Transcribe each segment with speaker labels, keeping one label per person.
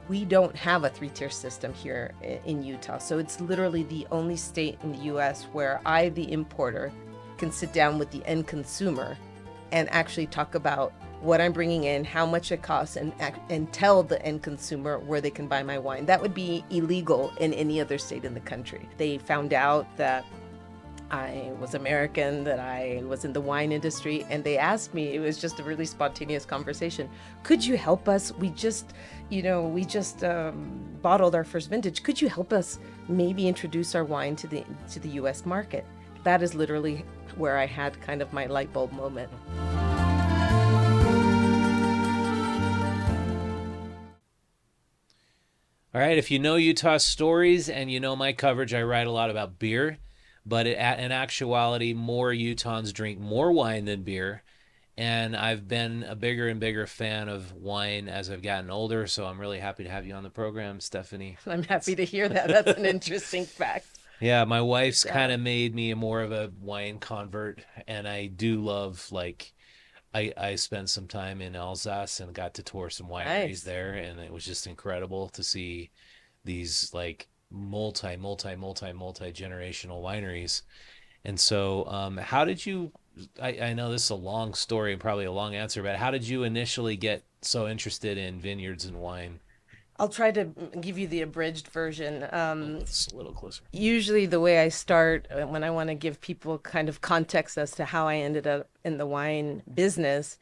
Speaker 1: We don't have a three-tier system here in Utah. So it's literally the only state in the US where I, the importer, can sit down with the end consumer and actually talk about what I'm bringing in, how much it costs, and tell the end consumer where they can buy my wine. That would be illegal in any other state in the country. They found out that I was American, that I was in the wine industry, and they asked me, it was just a really spontaneous conversation, could you help us? We just bottled our first vintage. Could you help us maybe introduce our wine to the US market? That is literally where I had kind of my light bulb moment.
Speaker 2: All right, if you know Utah stories and you know my coverage, I write a lot about beer, but in actuality, more Utahns drink more wine than beer. And I've been a bigger and bigger fan of wine as I've gotten older, so I'm really happy to have you on the program, Stephanie.
Speaker 1: I'm happy to hear that. That's an interesting fact.
Speaker 2: Yeah, my wife's kind of made me more of a wine convert, and I do love, like, I spent some time in Alsace and got to tour some wineries there, and it was just incredible to see these like multi generational wineries. And so, how did you? I know this is a long story and probably a long answer, but how did you initially get so interested in vineyards and wine?
Speaker 1: I'll try to give you the abridged version.
Speaker 2: It's a little closer.
Speaker 1: Usually the way I start when I want to give people kind of context as to how I ended up in the wine business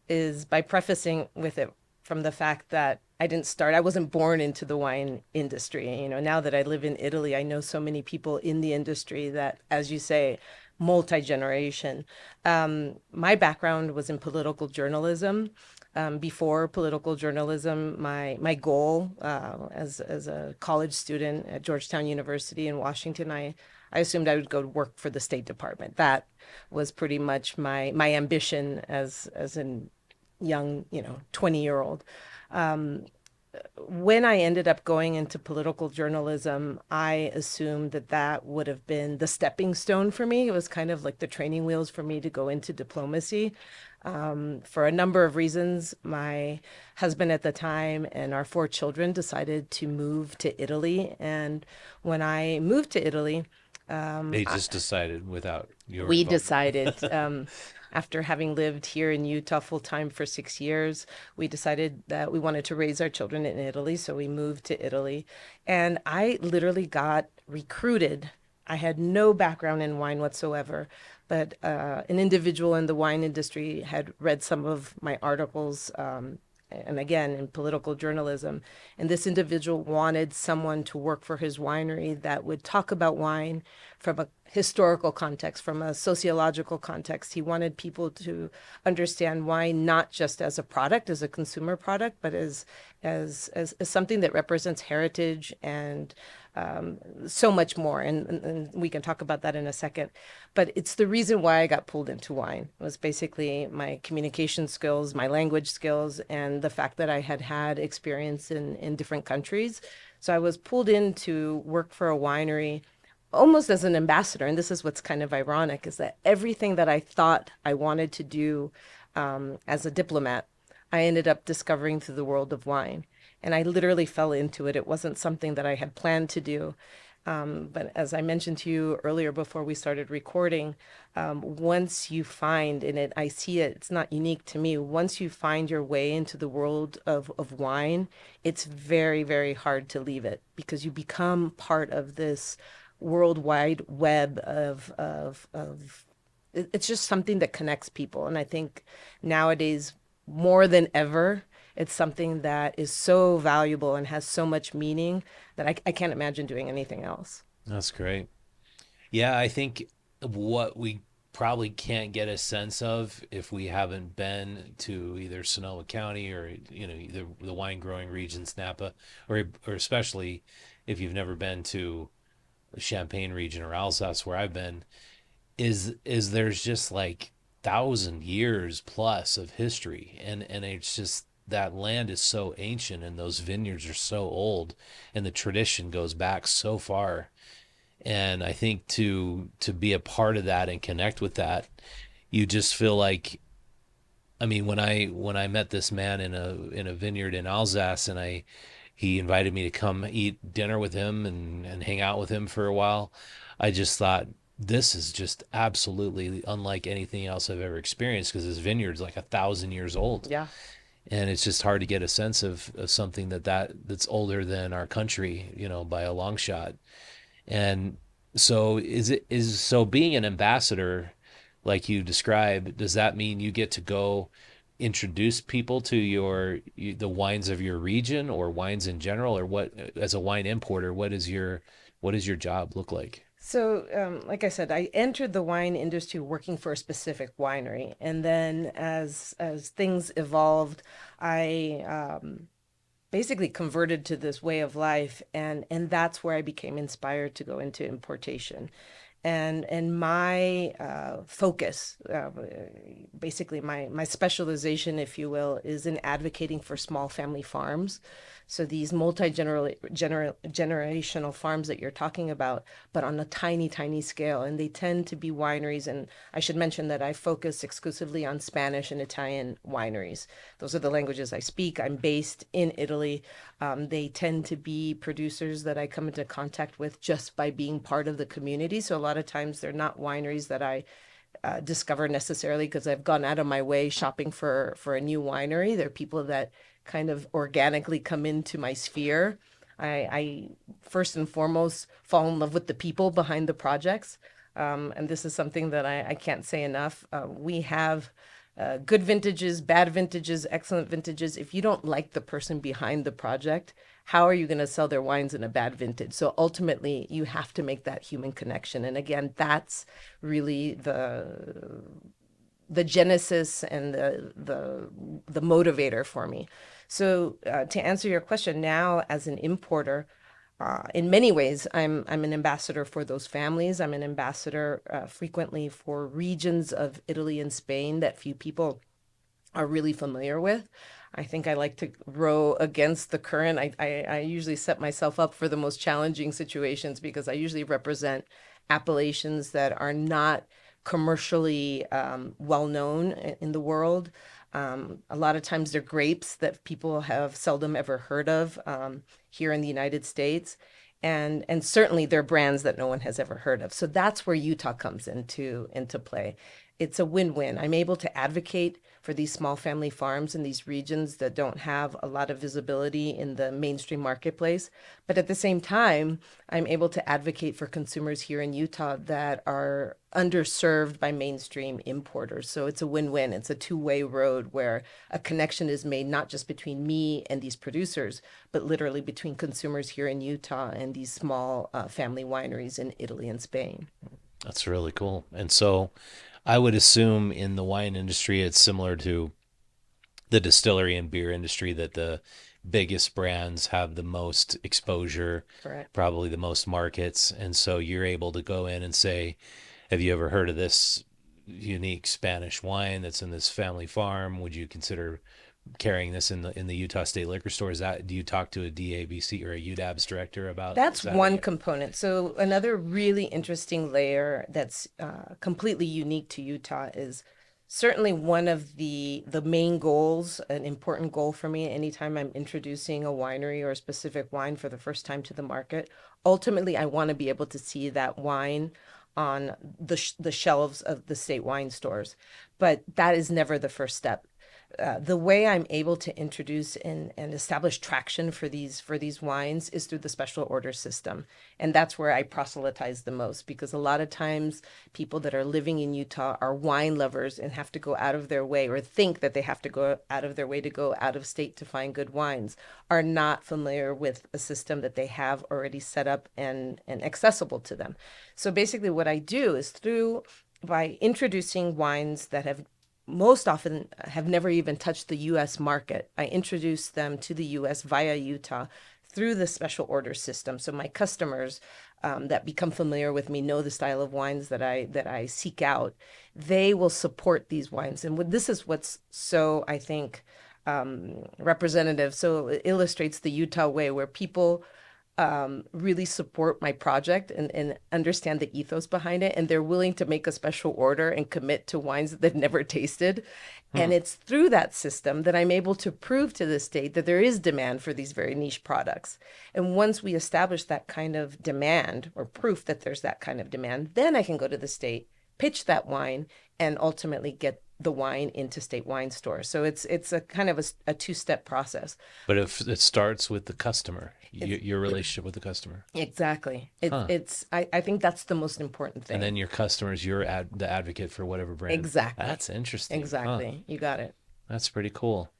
Speaker 1: is by prefacing with it from the fact that I wasn't born into the wine industry. You know, now that I live in Italy, I know so many people in the industry that, as you say, multi-generation. My background was in political journalism. Before political journalism, my goal as a college student at Georgetown University in Washington, I assumed I would go work for the State Department. That was pretty much my ambition as a young, 20-year-old. When I ended up going into political journalism, I assumed that would have been the stepping stone for me. It was kind of like the training wheels for me to go into diplomacy. For a number of reasons, my husband at the time and our 4 children decided to move to Italy. And when I moved to Italy,
Speaker 2: they just decided without your
Speaker 1: we
Speaker 2: involvement.
Speaker 1: decided, after having lived here in Utah full time for 6 years, we decided that we wanted to raise our children in Italy. So we moved to Italy. And I literally got recruited. I had no background in wine whatsoever, but an individual in the wine industry had read some of my articles, and again, in political journalism. And this individual wanted someone to work for his winery that would talk about wine from a historical context, from a sociological context. He wanted people to understand wine not just as a product, as a consumer product, but as something that represents heritage and so much more. And we can talk about that in a second. But it's the reason why I got pulled into wine. It was basically my communication skills, my language skills, and the fact that I had had experience in different countries. So I was pulled in to work for a winery almost as an ambassador. And this is what's kind of ironic, is that everything that I thought I wanted to do as a diplomat, I ended up discovering through the world of wine. And I literally fell into it. It wasn't something that I had planned to do. But as I mentioned to you earlier before we started recording, once you find, and I see it, it's not unique to me, once you find your way into the world of wine, it's very, very hard to leave it because you become part of this worldwide web of it's just something that connects people. And I think nowadays, more than ever, it's something that is so valuable and has so much meaning that I can't imagine doing anything else.
Speaker 2: That's great. Yeah, I think what we probably can't get a sense of if we haven't been to either Sonoma County or either the wine growing regions, Napa, or especially if you've never been to the Champagne region or Alsace where I've been, is there's just like 1,000 years plus of history, and it's just that land is so ancient and those vineyards are so old and the tradition goes back so far. And I think to be a part of that and connect with that, you just feel like, I mean, when I met this man in a vineyard in Alsace, and he invited me to come eat dinner with him and hang out with him for a while. I just thought this is just absolutely unlike anything else I've ever experienced because this vineyard's like 1,000 years old,
Speaker 1: Yeah.
Speaker 2: and it's just hard to get a sense of something that's older than our country, by a long shot. And so so being an ambassador, like you described, does that mean you get to go introduce people to the wines of your region or wines in general, or what, as a wine importer, what does your job look like?
Speaker 1: So, like I said, I entered the wine industry working for a specific winery, and then as things evolved, I basically converted to this way of life, and that's where I became inspired to go into importation. And my focus, basically my specialization, if you will, is in advocating for small family farms. So these generational farms that you're talking about, but on a tiny, tiny scale, and they tend to be wineries. And I should mention that I focus exclusively on Spanish and Italian wineries. Those are the languages I speak. I'm based in Italy. They tend to be producers that I come into contact with just by being part of the community. So a lot of times they're not wineries that I discover necessarily because I've gone out of my way shopping for a new winery. They're people that kind of organically come into my sphere. I first and foremost fall in love with the people behind the projects. And this is something that I can't say enough. We have good vintages, bad vintages, excellent vintages. If you don't like the person behind the project, how are you going to sell their wines in a bad vintage? So ultimately, you have to make that human connection. And again, that's really the genesis and the motivator for me. So to answer your question, now as an importer, in many ways, I'm an ambassador for those families. I'm an ambassador frequently for regions of Italy and Spain that few people are really familiar with. I think I like to row against the current. I usually set myself up for the most challenging situations because I usually represent appellations that are not commercially well known in the world. A lot of times they're grapes that people have seldom ever heard of here in the United States. And certainly they're brands that no one has ever heard of. So that's where Utah comes into play. It's a win-win. I'm able to advocate for these small family farms in these regions that don't have a lot of visibility in the mainstream marketplace. But at the same time, I'm able to advocate for consumers here in Utah that are underserved by mainstream importers. So it's a win-win. It's a two-way road where a connection is made not just between me and these producers, but literally between consumers here in Utah and these small family wineries in Italy and Spain.
Speaker 2: That's really cool. And so I would assume in the wine industry, it's similar to the distillery and beer industry, that the biggest brands have the most exposure,
Speaker 1: Correct.
Speaker 2: probably the most markets. And so you're able to go in and say, have you ever heard of this unique Spanish wine that's in this family farm? Would you consider carrying this in the Utah State liquor store? Do you talk to a DABC or a UDAB's director about, is
Speaker 1: That's
Speaker 2: that
Speaker 1: one component. So another really interesting layer that's completely unique to Utah is certainly one of the main goals, an important goal for me anytime I'm introducing a winery or a specific wine for the first time to the market. Ultimately, I want to be able to see that wine on the shelves of the state wine stores. But that is never the first step. The way I'm able to introduce and establish traction for these wines is through the special order system. And that's where I proselytize the most because a lot of times people that are living in Utah are wine lovers and have to go out of their way or think that they have to go out of their way to go out of state to find good wines, are not familiar with a system that they have already set up and accessible to them. So basically what I do is by introducing wines that have most often have never even touched the US market. I introduce them to the US via Utah through the special order system. So my customers that become familiar with me know the style of wines that I seek out. They will support these wines. And this is what's so, I think, representative. So it illustrates the Utah way where people really support my project and understand the ethos behind it. And they're willing to make a special order and commit to wines that they've never tasted.
Speaker 2: Hmm.
Speaker 1: And it's through that system that I'm able to prove to the state that there is demand for these very niche products. And once we establish that kind of demand or proof that there's that kind of demand, then I can go to the state, pitch that wine, and ultimately get the wine into state wine stores. So it's a kind of a two-step process.
Speaker 2: But if it starts with the customer,
Speaker 1: It's
Speaker 2: your relationship with the customer.
Speaker 1: exactly.
Speaker 2: Huh.
Speaker 1: I think that's the most important
Speaker 2: And
Speaker 1: thing.
Speaker 2: then your customers, you're the advocate for whatever brand.
Speaker 1: Exactly.
Speaker 2: That's interesting. Huh.
Speaker 1: Exactly. You got it.
Speaker 2: That's pretty cool.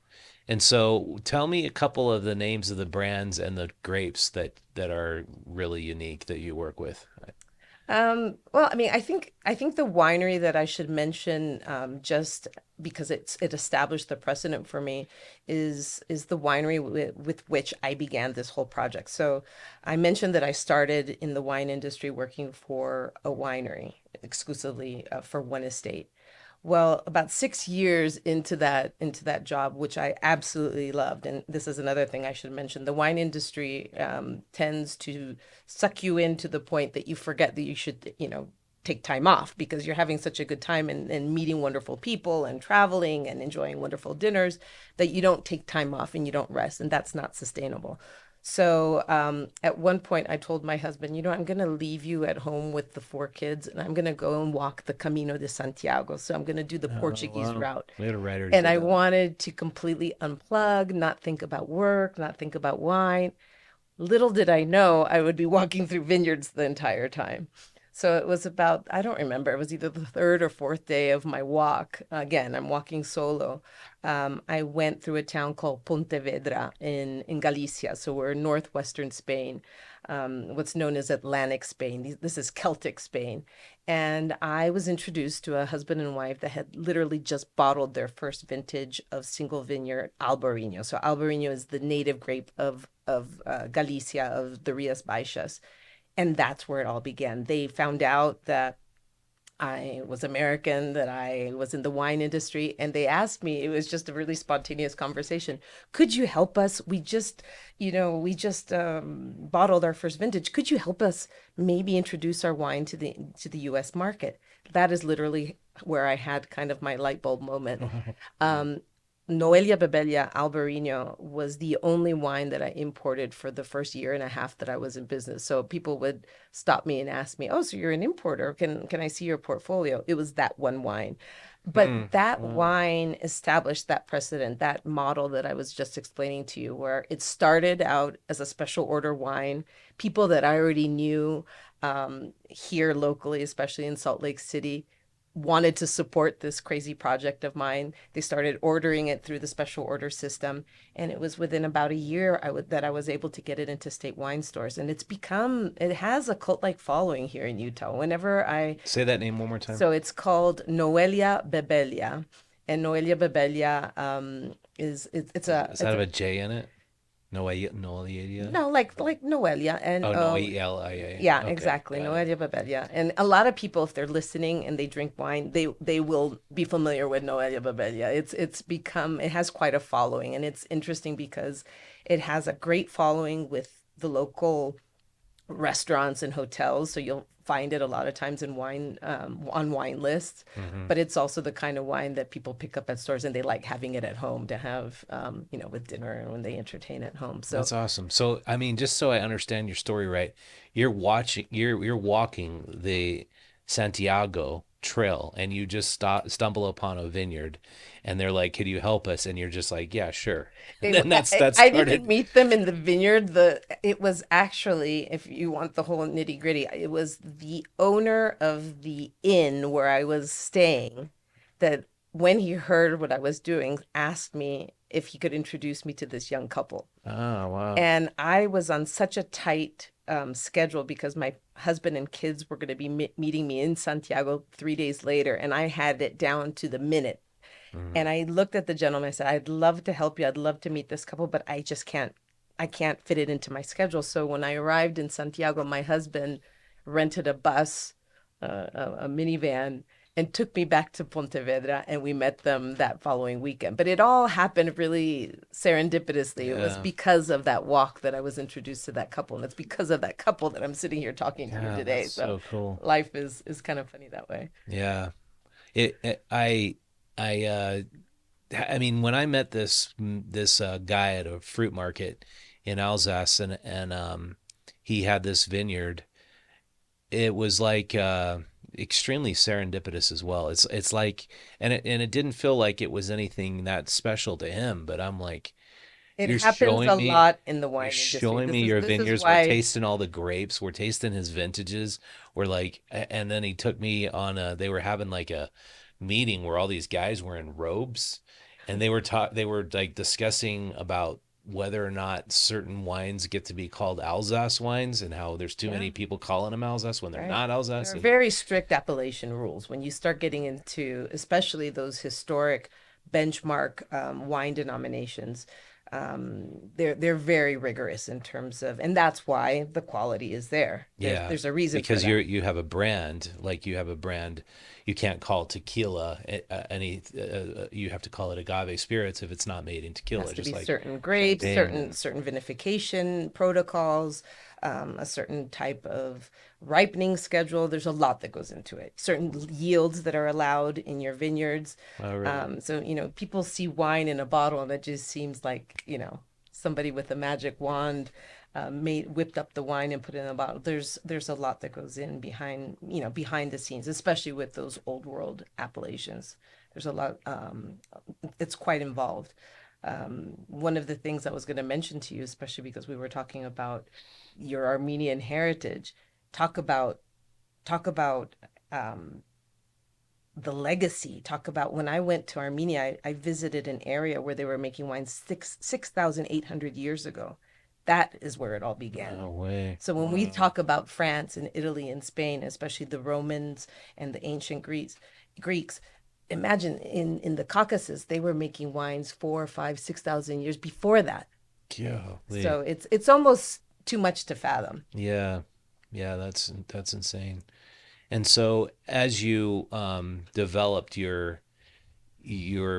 Speaker 2: And so tell me a couple of the names of the brands and the grapes that are really unique that you work with.
Speaker 1: Well, I mean, I think the winery that I should mention, just because it established the precedent for me, is the winery with which I began this whole project. So I mentioned that I started in the wine industry working for a winery exclusively for one estate. Well, about 6 years into that job, which I absolutely loved, and this is another thing I should mention, the wine industry tends to suck you in to the point that you forget that you should, take time off because you're having such a good time and meeting wonderful people and traveling and enjoying wonderful dinners that you don't take time off and you don't rest, and that's not sustainable. So at one point, I told my husband, I'm going to leave you at home with the four kids and I'm going to go and walk the Camino de Santiago. So I'm going to do the
Speaker 2: Oh,
Speaker 1: Portuguese
Speaker 2: wow.
Speaker 1: route.
Speaker 2: We had a writer who
Speaker 1: And
Speaker 2: did
Speaker 1: I
Speaker 2: that.
Speaker 1: wanted to completely unplug, not think about work, not think about wine. Little did I know I would be walking through vineyards the entire time. So it was about, I don't remember, it was either the third or fourth day of my walk. Again, I'm walking solo. I went through a town called Pontevedra in Galicia. So we're in northwestern Spain, what's known as Atlantic Spain. This is Celtic Spain. And I was introduced to a husband and wife that had literally just bottled their first vintage of single vineyard Albariño. So Albariño is the native grape of Galicia, of the Rias Baixas. And that's where it all began. They found out that I was American, that I was in the wine industry, and they asked me, it was just a really spontaneous conversation. Could you help us? We just bottled our first vintage. Could you help us maybe introduce our wine to the US market? That is literally where I had kind of my light bulb moment. Um, Noelia Bebelia Albariño was the only wine that I imported for the first year and a half that I was in business. So people would stop me and ask me, "Oh, so you're an importer? Can I see your portfolio?" It was that one wine.
Speaker 2: Hmm.
Speaker 1: But that
Speaker 2: Wow.
Speaker 1: wine established that precedent, that model that I was just explaining to you, where it started out as a special order wine. People that I already knew here locally, especially in Salt Lake City, wanted to support this crazy project of mine. They started ordering it through the special order system, and it was within about a year that I was able to get it into state wine stores. And it has a cult-like following here in Utah.
Speaker 2: Say that name one more time.
Speaker 1: So it's called Noelia Bebelia, and Noelia Bebelia
Speaker 2: Does that have a J in it? Noelia, Noelia?
Speaker 1: no, like Noelia, and
Speaker 2: Oh, Noelia.
Speaker 1: yeah,
Speaker 2: Okay,
Speaker 1: exactly.
Speaker 2: got it.
Speaker 1: Noelia Bebelia. And a lot of people, if they're listening and they drink wine, they will be familiar with Noelia Bebelia. It has quite a following, and it's interesting because it has a great following with the local restaurants and hotels. So you'll find it a lot of times in wine on wine lists.
Speaker 2: Hmm.
Speaker 1: But it's also the kind of wine that people pick up at stores and they like having it at home to have, with dinner and when they entertain at home. So
Speaker 2: That's awesome. So, I mean, just so I understand your story right, you're walking the Santiago trail and you just stumble upon a vineyard and they're like, "Could you help us?" And you're just like, "Yeah, sure." And
Speaker 1: They,
Speaker 2: then that
Speaker 1: I didn't
Speaker 2: started.
Speaker 1: meet them in the vineyard. It was actually, if you want the whole nitty gritty, it was the owner of the inn where I was staying that when he heard what I was doing, asked me if he could introduce me to this young couple.
Speaker 2: Oh, wow.
Speaker 1: And I was on such a tight schedule because my husband and kids were going to be meeting me in Santiago 3 days later, and I had it down to the minute.
Speaker 2: Mhm.
Speaker 1: And I looked at the gentleman. I said, "I'd love to help you. I'd love to meet this couple, but I just can't. I can't fit it into my schedule." So when I arrived in Santiago, my husband rented a bus, a minivan, and took me back to Pontevedra, and we met them that following weekend. But it all happened really serendipitously. It was
Speaker 2: Yeah.
Speaker 1: because of that walk that I was introduced to that couple, and it's because of that couple that I'm sitting here talking to you
Speaker 2: Yeah, that's
Speaker 1: today. So
Speaker 2: so cool.
Speaker 1: life is kind of funny that way.
Speaker 2: Yeah. I I mean, when I met this guy at a fruit market in Alsace, and he had this vineyard, it was like extremely serendipitous as well. It's like, and it didn't feel like it was anything that special to him, but I'm like,
Speaker 1: It
Speaker 2: you're
Speaker 1: happens
Speaker 2: showing
Speaker 1: a
Speaker 2: me
Speaker 1: lot in the
Speaker 2: you're
Speaker 1: wine industry.
Speaker 2: showing
Speaker 1: This
Speaker 2: me
Speaker 1: is
Speaker 2: your
Speaker 1: this is
Speaker 2: vineyards. We're
Speaker 1: why
Speaker 2: tasting all the grapes. We're tasting his vintages. We're like, and then he took me on a. They were having like a meeting where all these guys were in robes, and they were like discussing about whether or not certain wines get to be called Alsace wines, and how there's too
Speaker 1: yeah.
Speaker 2: many people calling them Alsace when they're
Speaker 1: Right.
Speaker 2: not
Speaker 1: There
Speaker 2: Alsace.
Speaker 1: are
Speaker 2: And
Speaker 1: very strict appellation rules when you start getting into, especially those historic benchmark wine denominations. They're very rigorous in terms of, and that's why the quality is there.
Speaker 2: yeah,
Speaker 1: There's a reason for
Speaker 2: because
Speaker 1: that.
Speaker 2: you have a brand, like you have a brand, you can't call tequila you have to call it agave spirits if it's not made in
Speaker 1: Has
Speaker 2: tequila,
Speaker 1: to
Speaker 2: just
Speaker 1: be
Speaker 2: like
Speaker 1: certain grapes,
Speaker 2: champagne
Speaker 1: certain
Speaker 2: and
Speaker 1: certain vinification protocols, a certain type of ripening schedule. There's a lot that goes into it. Certain yields that are allowed in your vineyards.
Speaker 2: oh really?
Speaker 1: So, people see wine in a bottle and it just seems like, somebody with a magic wand made whipped up the wine and put it in a bottle. There's a lot that goes in behind the scenes, especially with those old world appellations. There's a lot. It's quite involved. One of the things I was going to mention to you, especially because we were talking about your Armenian heritage, talk about talk about um, the legacy. Talk about when I went to Armenia, I visited an area where they were making wine 6,800 years ago. That is where it all began.
Speaker 2: No way.
Speaker 1: So when we talk about France and Italy and Spain, especially the Romans and the ancient Greeks, imagine in the Caucasus, they were making wines 4, 5, 6,000 years before that.
Speaker 2: Golly.
Speaker 1: So it's almost too much to fathom.
Speaker 2: Yeah. Yeah, that's insane. And so as you developed your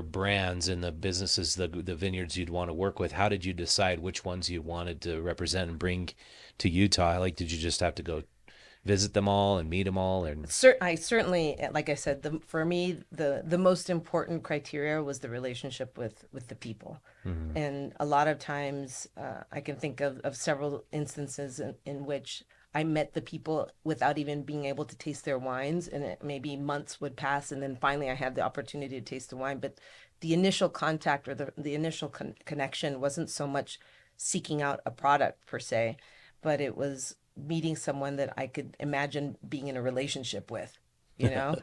Speaker 2: brands and the businesses, the vineyards you'd want to work with, how did you decide which ones you wanted to represent and bring to Utah? Like, did you just have to go visit them all and meet them all? And
Speaker 1: I certainly, like I said, for me, the most important criteria was the relationship with the people.
Speaker 2: mhm.
Speaker 1: And a lot of times, I can think of several instances in which I met the people without even being able to taste their wines, and maybe months would pass, and then finally I had the opportunity to taste the wine. But the initial contact or the initial connection wasn't so much seeking out a product per se, but it was meeting someone that I could imagine being in a relationship with, you know?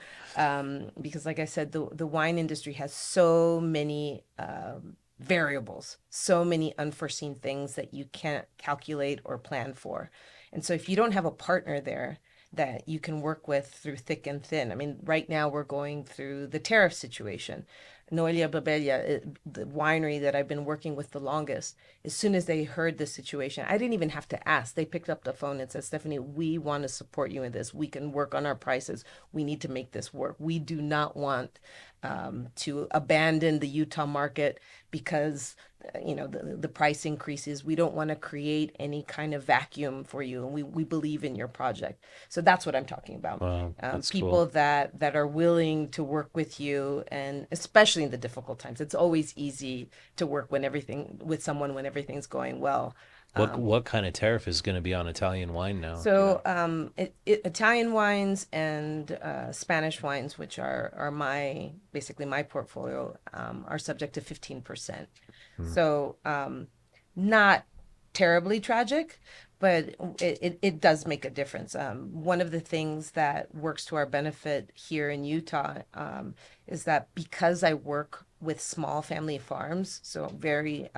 Speaker 1: Because like I said, the wine industry has so many variables, so many unforeseen things that you can't calculate or plan for. And so if you don't have a partner there that you can work with through thick and thin, I mean, right now we're going through the tariff situation. Noelia Bebelia, the winery that I've been working with the longest, as soon as they heard the situation, I didn't even have to ask. They picked up the phone and said, Stephanie, we want to support you in this. We can work on our prices. We need to make this work. We do not want to abandon the Utah market because the price increases. We don't want to create any kind of vacuum for you, and we believe in your project. So that's what I'm talking about.
Speaker 2: Wow, that's cool.
Speaker 1: People that are willing to work with you, and especially in the difficult times. It's always easy to work with someone when everything's going well.
Speaker 2: What kind of tariff is going to be on Italian wine now? Do you
Speaker 1: So
Speaker 2: know?
Speaker 1: Italian wines and Spanish wines, which are my basically my portfolio, are subject to 15%.
Speaker 2: Hmm.
Speaker 1: So not terribly tragic, but it does make a difference. One of the things that works to our benefit here in Utah is that because I work with small family farms, so very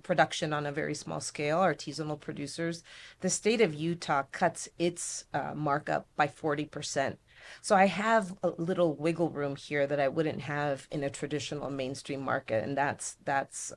Speaker 1: production on a very small scale, artisanal producers, the state of Utah cuts its markup by 40%. So I have a little wiggle room here that I wouldn't have in a traditional mainstream market, and that's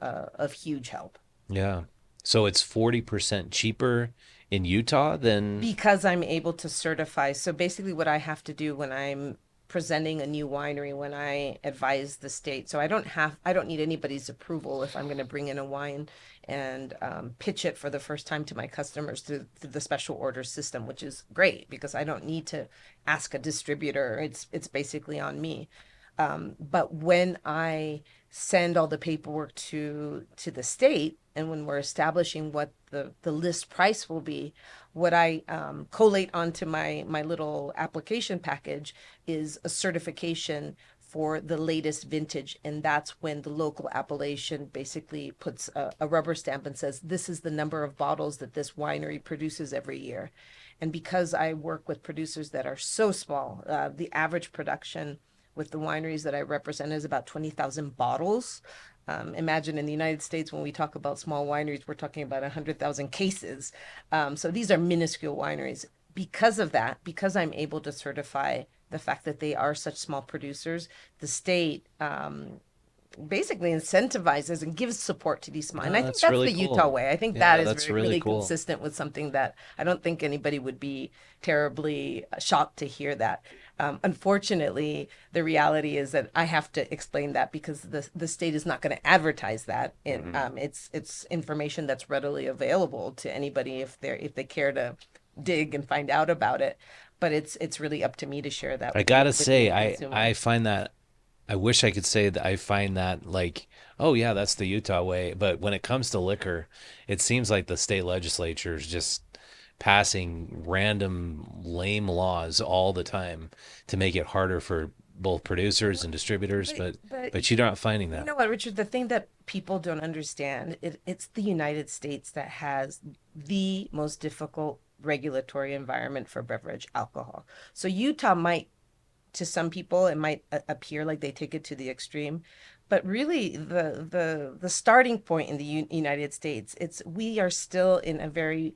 Speaker 1: of huge help
Speaker 2: Yeah. So it's 40% cheaper in Utah than
Speaker 1: because I'm able to certify. So basically, what I have to do when I'm presenting a new winery when I advise the state. So I don't need anybody's approval if I'm going to bring in a wine and pitch it for the first time to my customers through the special order system, which is great because I don't need to ask a distributor. It's basically on me. But when I send all the paperwork to the state, and when we're establishing what the list price will be, what I collate onto my little application package is a certification for the latest vintage, and that's when the local appellation basically puts a rubber stamp and says this is the number of bottles that this winery produces every year. And because I work with producers that are so small, the average production with the wineries that I represent is about 20,000 bottles. Imagine in the United States, when we talk about small wineries, we're talking about 100,000 cases. So these are minuscule wineries. Because of that, because I'm able to certify the fact that they are such small producers, the state basically incentivizes and gives support to these small. And
Speaker 2: Oh,
Speaker 1: I think
Speaker 2: that's
Speaker 1: that's
Speaker 2: really
Speaker 1: the Utah
Speaker 2: cool.
Speaker 1: way. I think that
Speaker 2: Yeah,
Speaker 1: is
Speaker 2: that's
Speaker 1: very,
Speaker 2: really
Speaker 1: really
Speaker 2: cool.
Speaker 1: consistent with something that I don't think anybody would be terribly shocked to hear that. Unfortunately, the reality is that I have to explain that because the state is not going to advertise that. It's information that's readily available to anybody if they care to dig and find out about it. But it's really up to me to share that
Speaker 2: I
Speaker 1: with
Speaker 2: gotta
Speaker 1: with the
Speaker 2: say,
Speaker 1: end consumer.
Speaker 2: I find that I wish I could say that I find that like, oh yeah, that's the Utah way. But when it comes to liquor, it seems like the state legislature is just passing random lame laws all the time to make it harder for both producers and distributors.
Speaker 1: But
Speaker 2: But you're not finding
Speaker 1: you
Speaker 2: that.
Speaker 1: know what, Richard? The thing that people don't understand, it's the United States that has the most difficult regulatory environment for beverage alcohol. So Utah might, to some people, it might appear like they take it to the extreme, but really the starting point in the United States, it's we are still in a very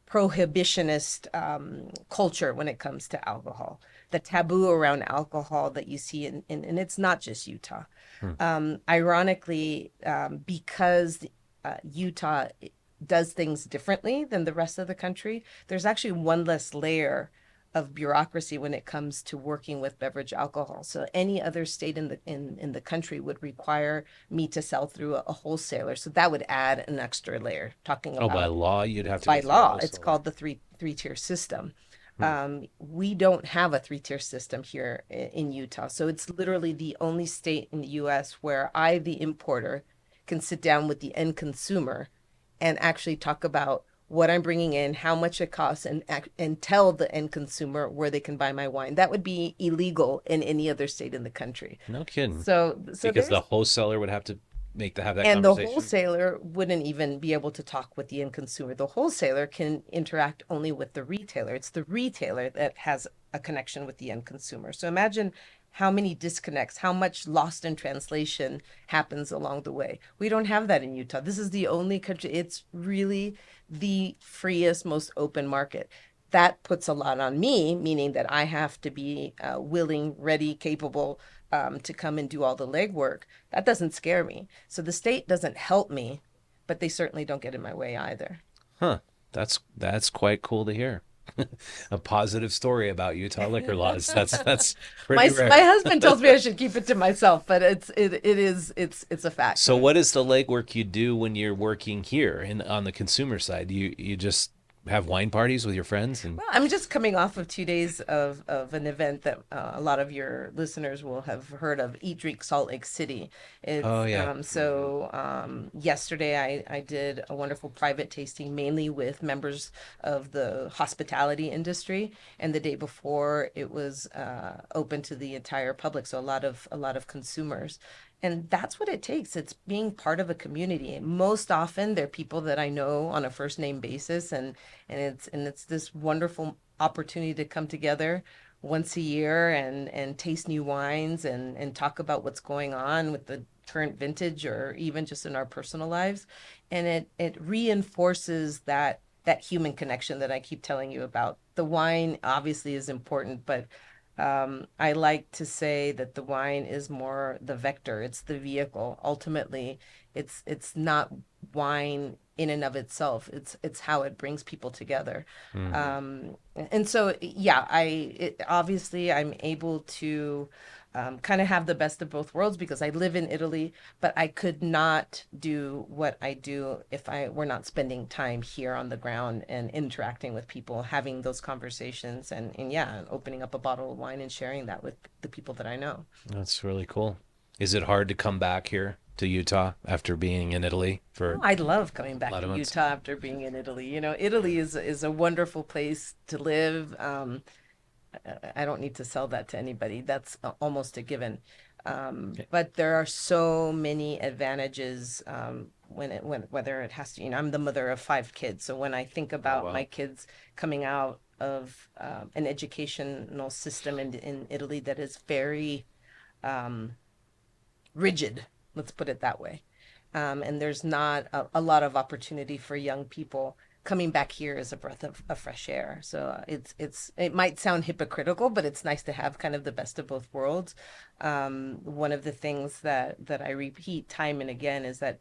Speaker 1: prohibitionist culture when it comes to alcohol. The taboo around alcohol that you see and it's not just Utah.
Speaker 2: Hmm.
Speaker 1: Ironically, because Utah does things differently than the rest of the country, there's actually one less layer of bureaucracy when it comes to working with beverage alcohol. So any other state in the country would require me to sell through a wholesaler. So that would add an extra layer. Talking
Speaker 2: Oh, by
Speaker 1: about
Speaker 2: law, you'd have to
Speaker 1: by
Speaker 2: go through a
Speaker 1: law, it's
Speaker 2: wholesaler.
Speaker 1: called the three tier system.
Speaker 2: Hmm.
Speaker 1: We don't have a three-tier system here in Utah. So it's literally the only state in the US where I, the importer, can sit down with the end consumer and actually talk about what I'm bringing in, how much it costs, and tell the end consumer where they can buy my wine. That would be illegal in any other state in the country.
Speaker 2: No kidding.
Speaker 1: So
Speaker 2: Because the
Speaker 1: there's
Speaker 2: wholesaler would have to make the have that
Speaker 1: and the
Speaker 2: conversation.
Speaker 1: wholesaler wouldn't even be able to talk with the end consumer. The wholesaler can interact only with the retailer. It's the retailer that has a connection with the end consumer. So imagine how many disconnects, how much lost in translation happens along the way. We don't have that in Utah. This is the only country, it's really the freest, most open market. That puts a lot on me, meaning that I have to be willing, ready, capable to come and do all the legwork. That doesn't scare me. So the state doesn't help me, but they certainly don't get in my way either.
Speaker 2: Huh. That's quite cool to hear. A positive story about Utah liquor laws. That's pretty
Speaker 1: My
Speaker 2: rare.
Speaker 1: husband tells me I should keep it to myself, but it's a fact.
Speaker 2: So what is the legwork you do when you're working here and on the consumer side? You just have wine parties with your friends and
Speaker 1: Well, I'm just coming off of 2 days of an event that a lot of your listeners will have heard of, Eat Drink Salt Lake City.
Speaker 2: oh
Speaker 1: It's
Speaker 2: yeah.
Speaker 1: yesterday I did a wonderful private tasting mainly with members of the hospitality industry, and the day before it was open to the entire public, so a lot of consumers. And that's what it takes. It's being part of a community. Most often, they're people that I know on a first name basis, and it's this wonderful opportunity to come together once a year and taste new wines and talk about what's going on with the current vintage or even just in our personal lives. And it reinforces that human connection that I keep telling you about. The wine obviously is important, but I like to say that the wine is more the vector, it's the vehicle. Ultimately, it's not wine in and of itself. It's how it brings people together.
Speaker 2: Hmm.
Speaker 1: And so yeah, obviously I'm able to kind of have the best of both worlds because I live in Italy, but I could not do what I do if I were not spending time here on the ground and interacting with people, having those conversations, and yeah, opening up a bottle of wine and sharing that with the people that I know.
Speaker 2: That's really cool. Is it hard to come back here to Utah after being in Italy for
Speaker 1: Oh, I love coming
Speaker 2: a
Speaker 1: back
Speaker 2: lot
Speaker 1: to
Speaker 2: of months?
Speaker 1: Utah after being in Italy. Italy is a wonderful place to live. I don't need to sell that to anybody. That's almost a given. But there are so many advantages when whether it has to, I'm the mother of 5 kids. So when I think
Speaker 2: Oh,
Speaker 1: about my
Speaker 2: wow.
Speaker 1: kids coming out of an educational system in Italy that is very um, rigid, let's put it that way. And there's not a lot of opportunity for young people. Coming back here is a breath of fresh air. So it might sound hypocritical, but it's nice to have kind of the best of both worlds. One of the things that I repeat time and again is that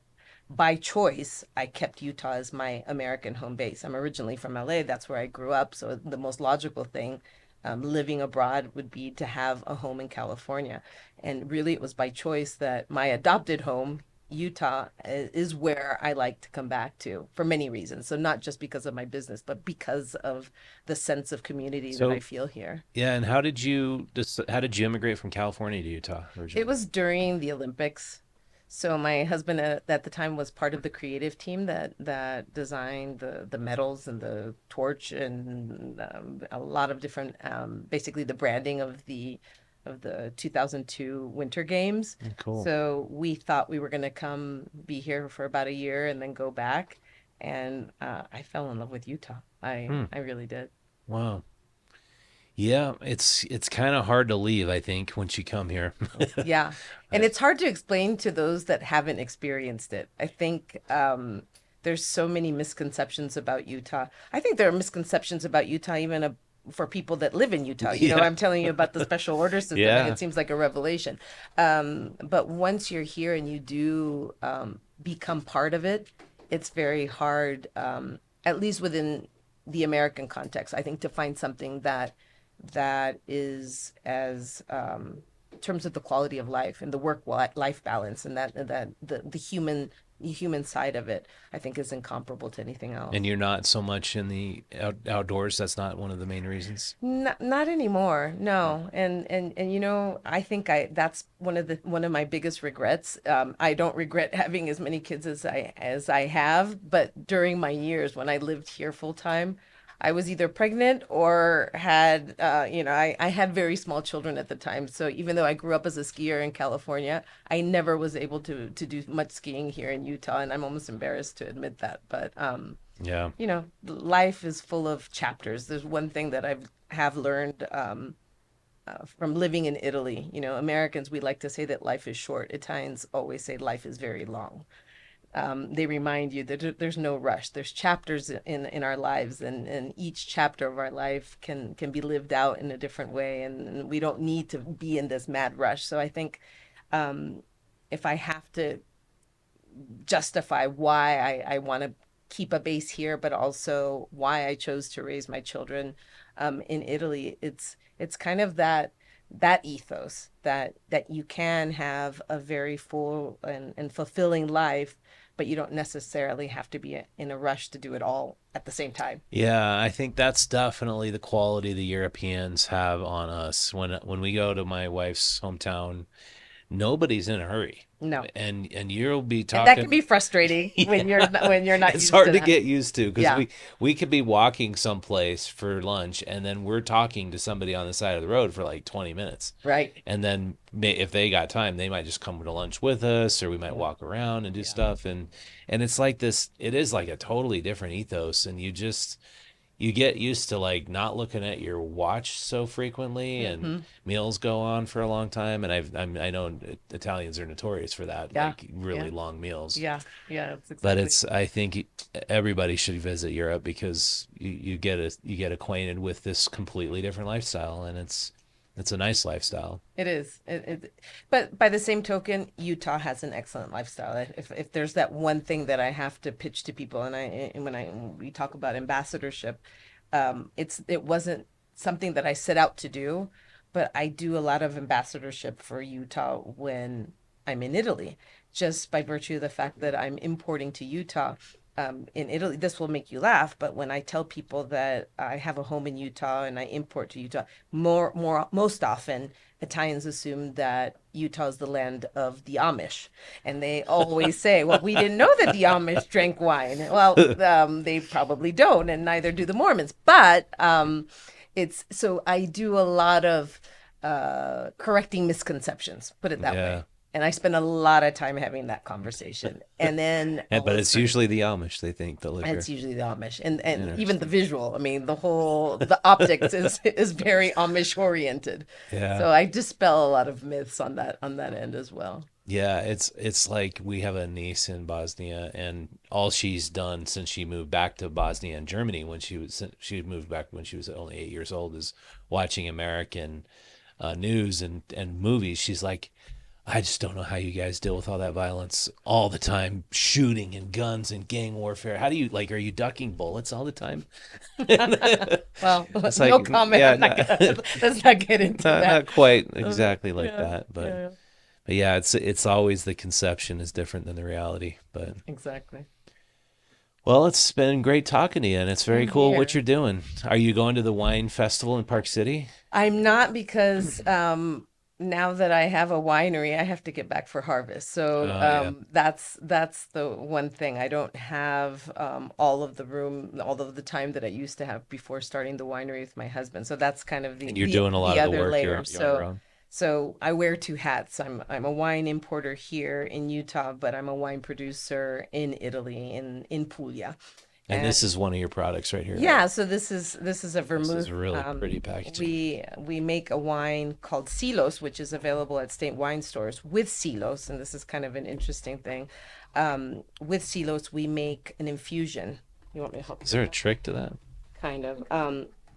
Speaker 1: by choice, I kept Utah as my American home base. I'm originally from LA. That's where I grew up. So the most logical thing, living abroad, would be to have a home in California. And really, it was by choice that my adopted home, Utah, is where I like to come back to for many reasons. So not just because of my business, but because of the sense of community that I
Speaker 2: So,
Speaker 1: feel here.
Speaker 2: yeah, and how did you immigrate from California to Utah
Speaker 1: It
Speaker 2: originally?
Speaker 1: was during the Olympics. So my husband at the time was part of the creative team that designed the medals and the torch and a lot of different basically the branding of the 2002 Winter Games.
Speaker 2: Cool.
Speaker 1: So we thought we were going to come be here for about a year and then go back. And I fell in love with Utah.
Speaker 2: Hmm.
Speaker 1: I really did.
Speaker 2: Wow. Yeah, it's kind of hard to leave, I think, once you come here.
Speaker 1: Yeah. And
Speaker 2: I,
Speaker 1: it's hard to explain to those that haven't experienced it. I think there's so many misconceptions about Utah. I think there are misconceptions about Utah even for people that live in Utah.
Speaker 2: yeah.
Speaker 1: I'm telling you about the special order system, and
Speaker 2: Yeah.
Speaker 1: it seems like a revelation. But once you're here and you do become part of it, it's very hard, at least within the American context, I think, to find something that is as in terms of the quality of life and the work life balance and that the human side of it, I think, is incomparable to anything else.
Speaker 2: And you're not so much in the outdoors. That's not one of the main reasons.
Speaker 1: Not anymore, no. And I think I that's one of my biggest regrets. I don't regret having as many kids as I have, but during my years when I lived here full time, I was either pregnant or had I had very small children at the time. So even though I grew up as a skier in California, I never was able to do much skiing here in Utah, and I'm almost embarrassed to admit that. But
Speaker 2: Yeah.
Speaker 1: life is full of chapters. There's one thing that have learned from living in Italy. Americans, we like to say that life is short. Italians always say life is very long. They remind you that there's no rush. There's chapters in our lives, and each chapter of our life can be lived out in a different way, and we don't need to be in this mad rush. So I think um, if I have to justify why I want to keep a base here, but also why I chose to raise my children in Italy. It's kind of that ethos that you can have a very full and fulfilling life, but you don't necessarily have to be in a rush to do it all at the same time.
Speaker 2: Yeah, I think that's definitely the quality the Europeans have on us. When we go to my wife's hometown, nobody's in a hurry.
Speaker 1: No.
Speaker 2: And you'll be
Speaker 1: And that can
Speaker 2: talking.
Speaker 1: be frustrating
Speaker 2: Yeah,
Speaker 1: when you're not
Speaker 2: it's
Speaker 1: used to
Speaker 2: hard to
Speaker 1: that.
Speaker 2: get used to because
Speaker 1: Yeah,
Speaker 2: we could be walking someplace for lunch and then we're talking to somebody on the side of the road for like 20 minutes.
Speaker 1: right.
Speaker 2: And then if they got time, they might just come to lunch with us or we might
Speaker 1: Yeah,
Speaker 2: walk around and do
Speaker 1: yeah.
Speaker 2: stuff and it's like this it is like a totally different ethos and you get used to like not looking at your watch so frequently and
Speaker 1: Hmm.
Speaker 2: meals go on for a long time and I know Italians are notorious for that
Speaker 1: Yeah,
Speaker 2: like really
Speaker 1: yeah,
Speaker 2: long meals
Speaker 1: yeah, yeah. That's
Speaker 2: but
Speaker 1: exactly.
Speaker 2: it's I think everybody should visit Europe because you get acquainted with this completely different lifestyle and It's a nice lifestyle.
Speaker 1: It is. But by the same token, Utah has an excellent lifestyle. If there's that one thing that I have to pitch to people, and when we talk about ambassadorship, it wasn't something that I set out to do, but I do a lot of ambassadorship for Utah when I'm in Italy, just by virtue of the fact that I'm importing to Utah. In Italy, this will make you laugh, but when I tell people that I have a home in Utah and I import to Utah, most often Italians assume that Utah is the land of the Amish, and they always say, "Well, we didn't know that the Amish drank wine." Well, they probably don't, and neither do the Mormons. But it's so I do a lot of correcting misconceptions, put it that way.
Speaker 2: Yeah.
Speaker 1: And I spend a lot of time having that conversation. And then
Speaker 2: Yeah,
Speaker 1: all of
Speaker 2: but
Speaker 1: a
Speaker 2: it's
Speaker 1: sudden,
Speaker 2: usually the Amish they think that live here.
Speaker 1: it's usually the Amish. And even the
Speaker 2: Interesting.
Speaker 1: visual, I mean, the optics is very Amish oriented.
Speaker 2: Yeah.
Speaker 1: So I dispel a lot of myths on that end as well.
Speaker 2: Yeah, it's like we have a niece in Bosnia, and all she's done since she moved back to Bosnia and Germany when she moved back when she was only 8 years old is watching American news and movies. She's like, I just don't know how you guys deal with all that violence all the time, shooting and guns and gang warfare. How do you like? Are you ducking bullets all the time?
Speaker 1: Well,
Speaker 2: It's
Speaker 1: no
Speaker 2: like,
Speaker 1: comment.
Speaker 2: yeah,
Speaker 1: I'm not gonna, let's not get into
Speaker 2: not
Speaker 1: that.
Speaker 2: quite exactly like
Speaker 1: Yeah,
Speaker 2: that, but.
Speaker 1: yeah,
Speaker 2: But yeah, it's always the conception is different than the reality. But
Speaker 1: exactly.
Speaker 2: well, it's been great talking to you, and it's very
Speaker 1: Same
Speaker 2: cool what
Speaker 1: here.
Speaker 2: you're doing. Are you going to the wine festival in Park City?
Speaker 1: I'm not because now that I have a winery, I have to get back for harvest. So
Speaker 2: Oh yeah,
Speaker 1: that's the one thing. I don't have all of the room, all of the time that I used to have before starting the winery with my husband. So that's kind of
Speaker 2: and you're doing a lot
Speaker 1: the
Speaker 2: of the
Speaker 1: other
Speaker 2: work.
Speaker 1: layer.
Speaker 2: You're on your own.
Speaker 1: So I wear two hats. I'm a wine importer here in Utah, but I'm a wine producer in Italy, in Puglia.
Speaker 2: And this
Speaker 1: And
Speaker 2: is one of your products right here, right?
Speaker 1: yeah, so this is a
Speaker 2: This is
Speaker 1: vermouth.
Speaker 2: really pretty packaging.
Speaker 1: We make a wine called Silos, which is available at state wine stores with Silos, and this is kind of an interesting thing. With Silos, we make an infusion. You want me to help
Speaker 2: Is
Speaker 1: you
Speaker 2: there
Speaker 1: with
Speaker 2: a
Speaker 1: that?
Speaker 2: trick to that?
Speaker 1: Kind of.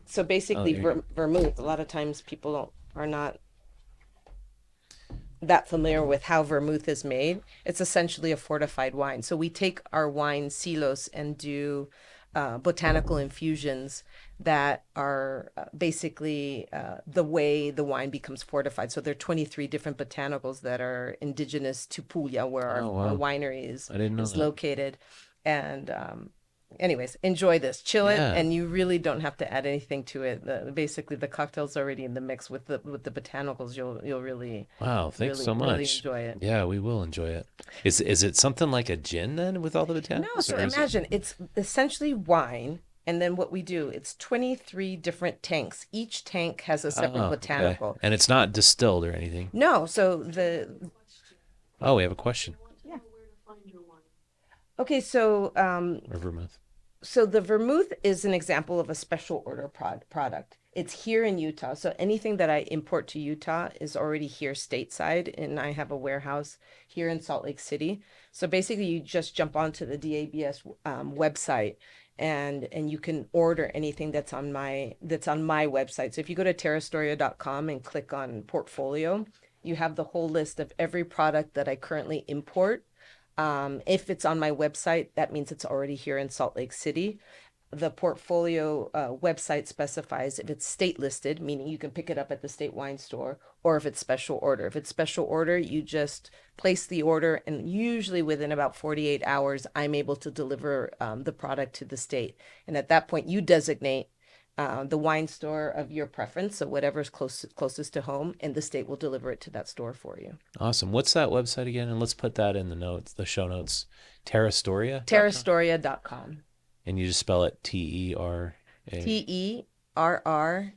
Speaker 1: So
Speaker 2: Oh,
Speaker 1: basically,
Speaker 2: there you go.
Speaker 1: vermouth. A lot of times people are not that familiar with how vermouth is made. It's essentially a fortified wine. So we take our wine silos and do botanical infusions that are basically the way the wine becomes fortified. So there are 23 different botanicals that are indigenous to Puglia, where
Speaker 2: Oh
Speaker 1: our
Speaker 2: wow,
Speaker 1: winery
Speaker 2: I didn't know
Speaker 1: is
Speaker 2: that.
Speaker 1: located. And anyways, enjoy this, chill it,
Speaker 2: Yeah.
Speaker 1: and you really don't have to add anything to it. Basically, the cocktail's already in the mix with the botanicals. You'll really,
Speaker 2: Wow, thanks so
Speaker 1: really
Speaker 2: much.
Speaker 1: enjoy it.
Speaker 2: Yeah, we will enjoy it. Is it something like a gin then with all the
Speaker 1: No,
Speaker 2: botanicals,
Speaker 1: so
Speaker 2: or is it?
Speaker 1: imagine it's essentially wine, and then what we do, it's 23 different tanks. Each tank has a separate
Speaker 2: Oh, okay.
Speaker 1: botanical.
Speaker 2: And it's not distilled or anything.
Speaker 1: No, so the
Speaker 2: Oh, we have a question.
Speaker 1: yeah. Okay,
Speaker 2: Or vermouth.
Speaker 1: so the vermouth is an example of a special order product. It's here in Utah. So anything that I import to Utah is already here stateside, and I have a warehouse here in Salt Lake City. So basically, you just jump onto the DABS website, and you can order anything that's on my website. So if you go to terrastoria.com and click on portfolio, you have the whole list of every product that I currently import. If it's on my website, that means it's already here in Salt Lake City. The portfolio website specifies if it's state listed, meaning you can pick it up at the state wine store, or if it's special order. If it's special order, you just place the order, and usually within about 48 hours, I'm able to deliver the product to the state. And at that point, you designate the wine store of your preference, so whatever's closest to home, and the state will deliver it to that store for you.
Speaker 2: Awesome. What's that website again? And let's put that in the notes, the show notes. Terrastoria.com.
Speaker 1: Terrastoria.com.
Speaker 2: And you just spell it T-E-R-A.
Speaker 1: Terrestoria.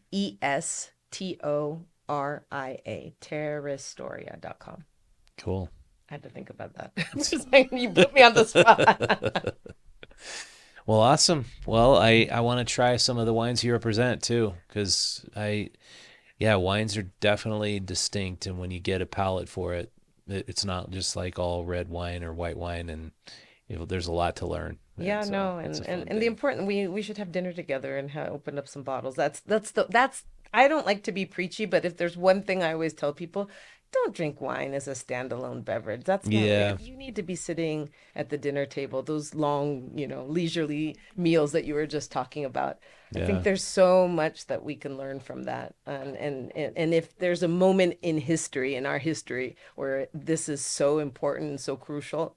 Speaker 1: Terrastoria.com.
Speaker 2: Cool.
Speaker 1: I had to think about that. Just like, you put me on the spot.
Speaker 2: Well, awesome. Well, I want to try some of the wines you represent too, because yeah, wines are definitely distinct, and when you get a palate for it, it's not just like all red wine or white wine, and there's a lot to learn.
Speaker 1: Yeah,
Speaker 2: It's
Speaker 1: no,
Speaker 2: it's a fun
Speaker 1: and the
Speaker 2: thing.
Speaker 1: important we should have dinner together and open up some bottles. I don't like to be preachy, but if there's one thing I always tell people, don't drink wine as a standalone beverage. That's not,
Speaker 2: Yeah,
Speaker 1: you need to be sitting at the dinner table, those long, leisurely meals that you were just talking about. I think
Speaker 2: yeah,
Speaker 1: there's so much that we can learn from that. And if there's a moment in history, in our history, where this is so important and so crucial,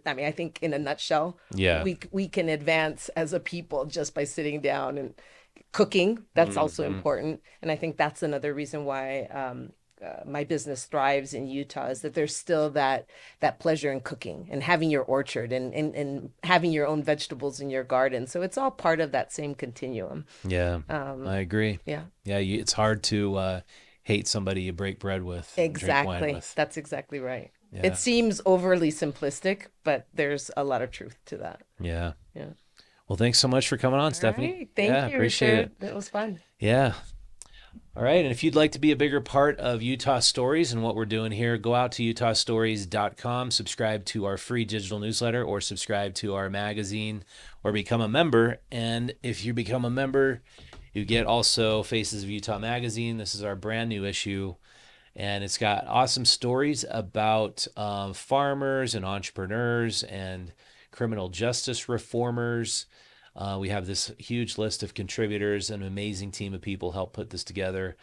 Speaker 1: I mean, I think in a nutshell,
Speaker 2: yeah.
Speaker 1: we can advance as a people just by sitting down and cooking. That's also
Speaker 2: Hmm.
Speaker 1: important. And I think that's another reason why my business thrives in Utah, is that there's still that pleasure in cooking and having your orchard and having your own vegetables in your garden. So it's all part of that same continuum.
Speaker 2: Yeah,
Speaker 1: Um,
Speaker 2: I agree.
Speaker 1: yeah,
Speaker 2: Yeah, it's hard to hate somebody you break bread with, drink wine
Speaker 1: exactly.
Speaker 2: with.
Speaker 1: That's exactly right. It
Speaker 2: Yeah,
Speaker 1: seems overly simplistic, but there's a lot of truth to that.
Speaker 2: yeah.
Speaker 1: Yeah.
Speaker 2: Well, thanks so much for coming on,
Speaker 1: All
Speaker 2: Stephanie.
Speaker 1: right.
Speaker 2: Yeah,
Speaker 1: Thank you,
Speaker 2: appreciate
Speaker 1: Richard.
Speaker 2: it.
Speaker 1: That was fun.
Speaker 2: Yeah. All right. And if you'd like to be a bigger part of Utah Stories and what we're doing here, go out to utahstories.com, subscribe to our free digital newsletter, or subscribe to our magazine, or become a member. And if you become a member, you get also Faces of Utah magazine. This is our brand new issue, and it's got awesome stories about farmers and entrepreneurs and criminal justice reformers. We have this huge list of contributors, an amazing team of people help put this together.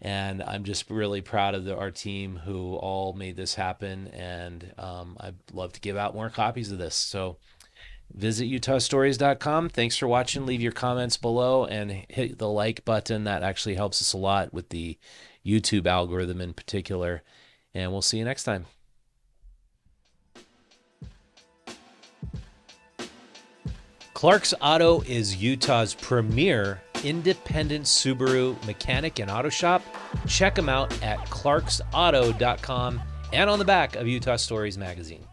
Speaker 2: And I'm just really proud of our team who all made this happen. And I'd love to give out more copies of this. So visit utahstories.com. Thanks for watching. Leave your comments below and hit the like button. That actually helps us a lot with the YouTube algorithm in particular. And we'll see you next time. Clark's Auto is Utah's premier independent Subaru mechanic and auto shop. Check them out at clarksauto.com and on the back of Utah Stories magazine.